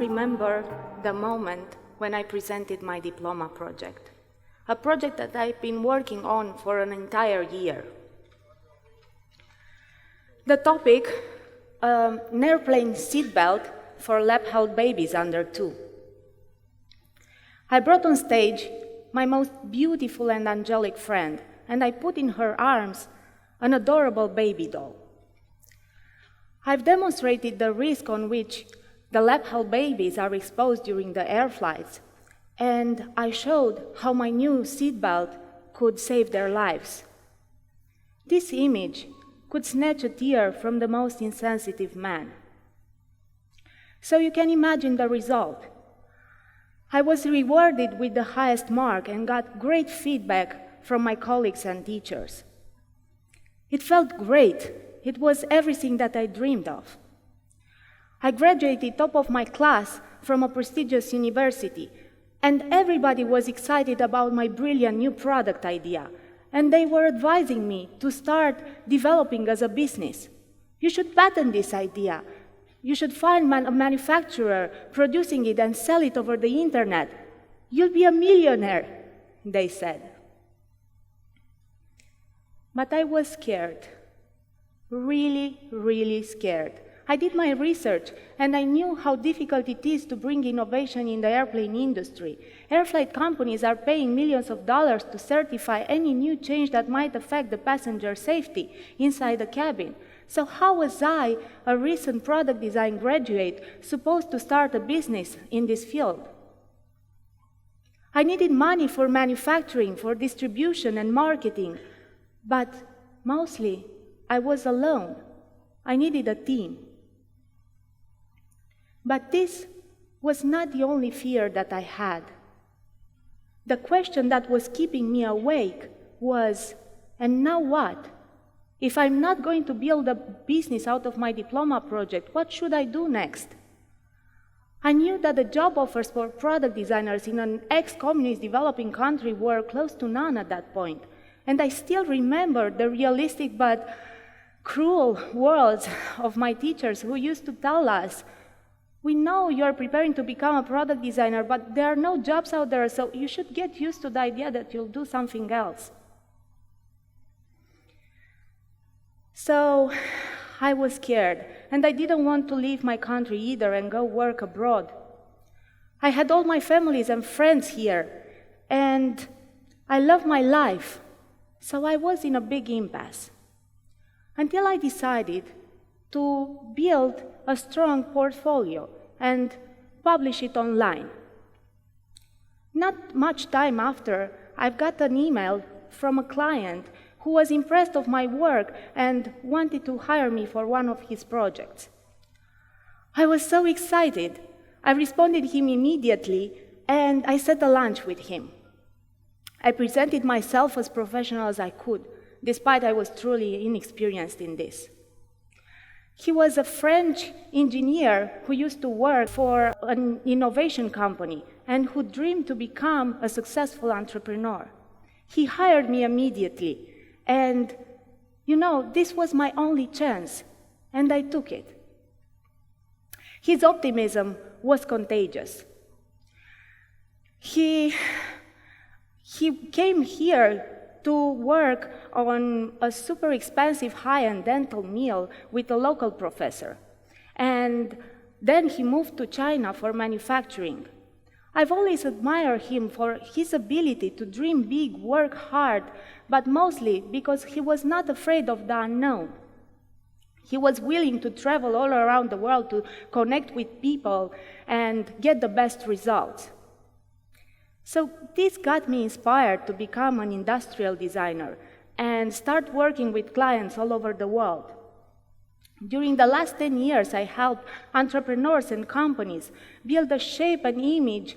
remember the moment when I presented my diploma project, a project that I've been working on for an entire year. The topic, an airplane seatbelt for lap-held babies under 2. I brought on stage my most beautiful and angelic friend, and I put in her arms an adorable baby doll. I've demonstrated the risk on which the lap-held babies are exposed during the air flights, and I showed how my new seatbelt could save their lives. This image could snatch a tear from the most insensitive man. So you can imagine the result. I was rewarded with the highest mark and got great feedback from my colleagues and teachers. It felt great. It was everything that I dreamed of. I graduated top of my class from a prestigious university, and everybody was excited about my brilliant new product idea, and they were advising me to start developing as a business. You should patent this idea. You should find a manufacturer producing it and sell it over the internet. You'll be a millionaire, they said. But I was scared, really, really scared. I did my research, and I knew how difficult it is to bring innovation in the airplane industry. Air flight companies are paying millions of dollars to certify any new change that might affect the passenger safety inside the cabin. So how was I, a recent product design graduate, supposed to start a business in this field? I needed money for manufacturing, for distribution and marketing, but mostly I was alone. I needed a team. But this was not the only fear that I had. The question that was keeping me awake was, and now what? If I'm not going to build a business out of my diploma project, what should I do next? I knew that the job offers for product designers in an ex-communist developing country were close to none at that point. And I still remember the realistic but cruel words of my teachers who used to tell us, we know you're preparing to become a product designer, but there are no jobs out there, so you should get used to the idea that you'll do something else. So I was scared, and I didn't want to leave my country either and go work abroad. I had all my families and friends here, and I love my life, so I was in a big impasse. Until I decided to build a strong portfolio and publish it online. Not much time after, I got an email from a client who was impressed of my work and wanted to hire me for one of his projects. I was so excited. I responded him immediately, and I set a lunch with him. I presented myself as professional as I could, despite I was truly inexperienced in this. He was a French engineer who used to work for an innovation company and who dreamed to become a successful entrepreneur. He hired me immediately, and this was my only chance, and I took it. His optimism was contagious. He came here to work on a super expensive high-end dental meal with a local professor. And then he moved to China for manufacturing. I've always admired him for his ability to dream big, work hard, but mostly because he was not afraid of the unknown. He was willing to travel all around the world to connect with people and get the best results. So this got me inspired to become an industrial designer and start working with clients all over the world. During the last 10 years, I helped entrepreneurs and companies build a shape and image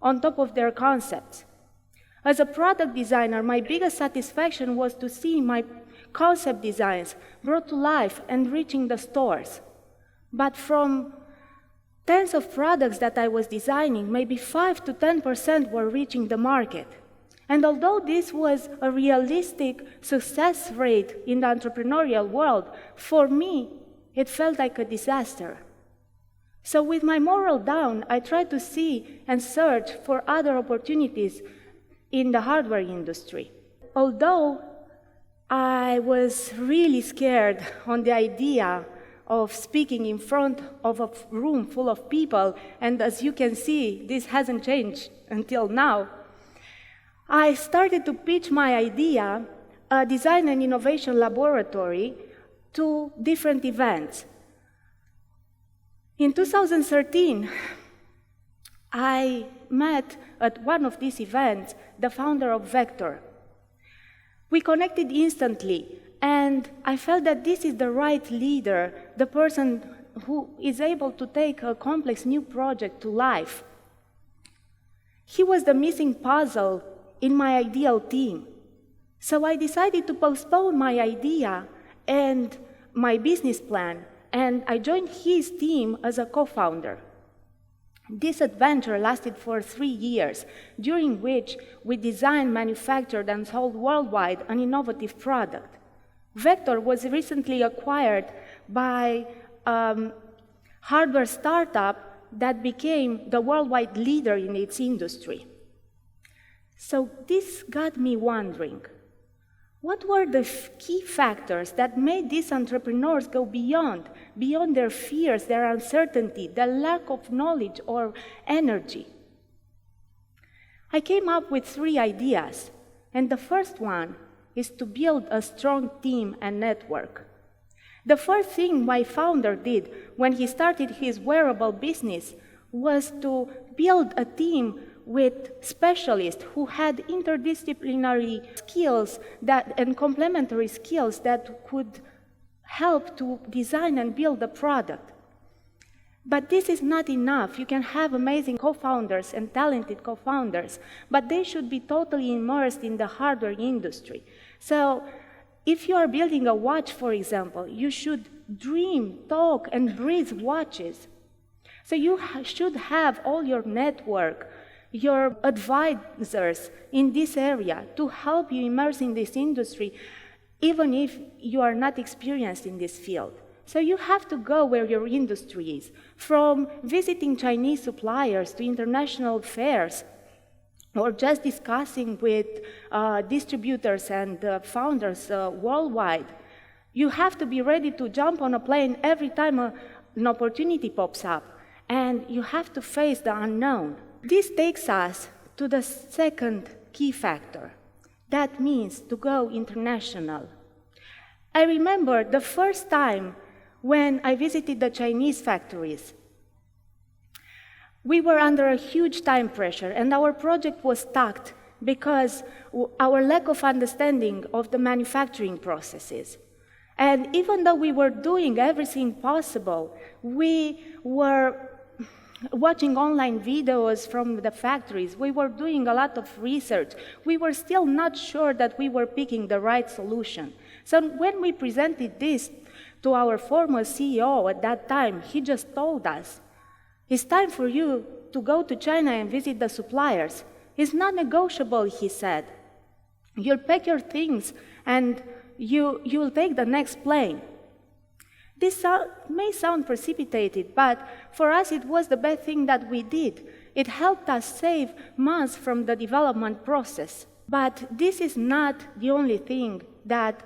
on top of their concepts. As a product designer, my biggest satisfaction was to see my concept designs brought to life and reaching the stores. But from tens of products that I was designing, maybe 5 to 10% were reaching the market. And although this was a realistic success rate in the entrepreneurial world, for me, it felt like a disaster. So with my morale down, I tried to see and search for other opportunities in the hardware industry. Although I was really scared on the idea of speaking in front of a room full of people, and as you can see, this hasn't changed until now, I started to pitch my idea, a design and innovation laboratory, to different events. In 2013, I met at one of these events the founder of Vector. We connected instantly, and I felt that this is the right leader, the person who is able to take a complex new project to life. He was the missing puzzle in my ideal team. So I decided to postpone my idea and my business plan, and I joined his team as a co-founder. This adventure lasted for 3 years, during which we designed, manufactured, and sold worldwide an innovative product. Vector was recently acquired by a hardware startup that became the worldwide leader in its industry. So this got me wondering, what were the key factors that made these entrepreneurs go beyond their fears, their uncertainty, the lack of knowledge or energy? I came up with 3 ideas, and the first one is to build a strong team and network. The first thing my founder did when he started his wearable business was to build a team with specialists who had interdisciplinary skills and complementary skills that could help to design and build the product. But this is not enough. You can have amazing co-founders and talented co-founders, but they should be totally immersed in the hardware industry. So if you are building a watch, for example, you should dream, talk, and breathe watches. So you should have all your network, your advisors in this area to help you immerse in this industry, even if you are not experienced in this field. So you have to go where your industry is, from visiting Chinese suppliers to international fairs, or just discussing with distributors and founders worldwide. You have to be ready to jump on a plane every time an opportunity pops up, and you have to face the unknown. This takes us to the second key factor. That means to go international. I remember the first time when I visited the Chinese factories. We were under a huge time pressure, and our project was stuck because our lack of understanding of the manufacturing processes. And even though we were doing everything possible, we were watching online videos from the factories, we were doing a lot of research, we were still not sure that we were picking the right solution. So when we presented this to our former CEO at that time, he just told us, "It's time for you to go to China and visit the suppliers. It's not negotiable," he said. "You'll pack your things and you'll take the next plane." This may sound precipitated, but for us it was the best thing that we did. It helped us save months from the development process. But this is not the only thing that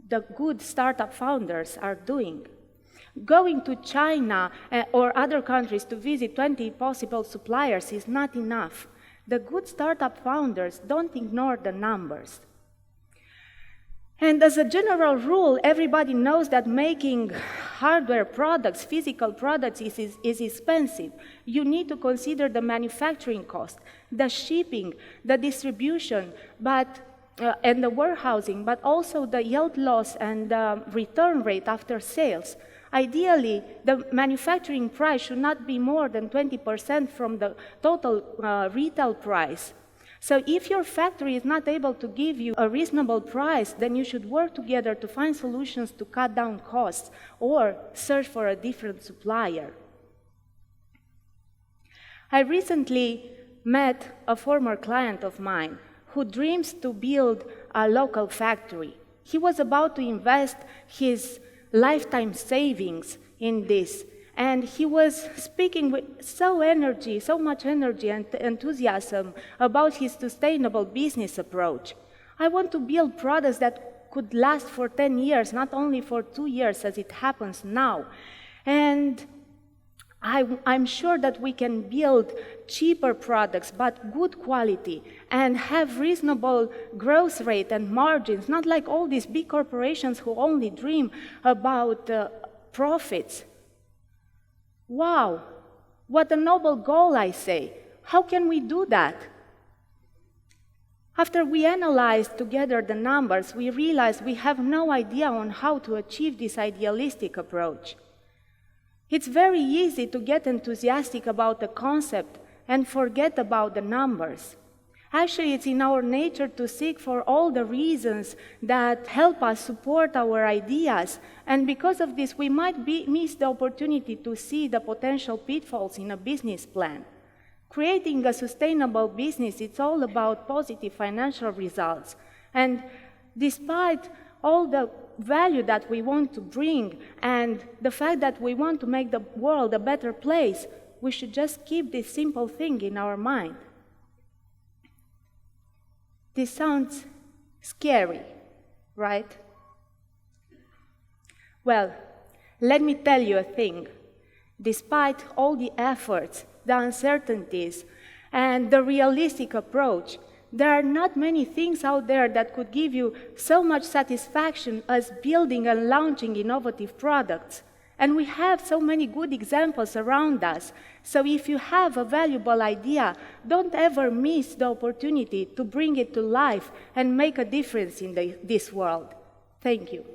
the good startup founders are doing. Going to China or other countries to visit 20 possible suppliers is not enough. The good startup founders don't ignore the numbers. And as a general rule, everybody knows that making hardware products, physical products, is expensive. You need to consider the manufacturing cost, the shipping, the distribution, and the warehousing, but also the yield loss and the return rate after sales. Ideally, the manufacturing price should not be more than 20% from the total retail price. So if your factory is not able to give you a reasonable price, then you should work together to find solutions to cut down costs or search for a different supplier. I recently met a former client of mine who dreams to build a local factory. He was about to invest his lifetime savings in this, and he was speaking with so much energy and enthusiasm about his sustainable business approach. I want to build products that could last for 10 years, not only for 2 years as it happens now. And I'm sure that we can build cheaper products, but good quality, and have reasonable growth rate and margins, not like all these big corporations who only dream about profits. Wow, what a noble goal, I say. How can we do that? After we analyzed together the numbers, we realized we have no idea on how to achieve this idealistic approach. It's very easy to get enthusiastic about the concept and forget about the numbers. Actually, it's in our nature to seek for all the reasons that help us support our ideas, and because of this, we might miss the opportunity to see the potential pitfalls in a business plan. Creating a sustainable business, it's all about positive financial results, and despite all the value that we want to bring and the fact that we want to make the world a better place, we should just keep this simple thing in our mind. This sounds scary, right? Well, let me tell you a thing. Despite all the efforts, the uncertainties, and the realistic approach, there are not many things out there that could give you so much satisfaction as building and launching innovative products. And we have so many good examples around us. So if you have a valuable idea, don't ever miss the opportunity to bring it to life and make a difference in this world. Thank you.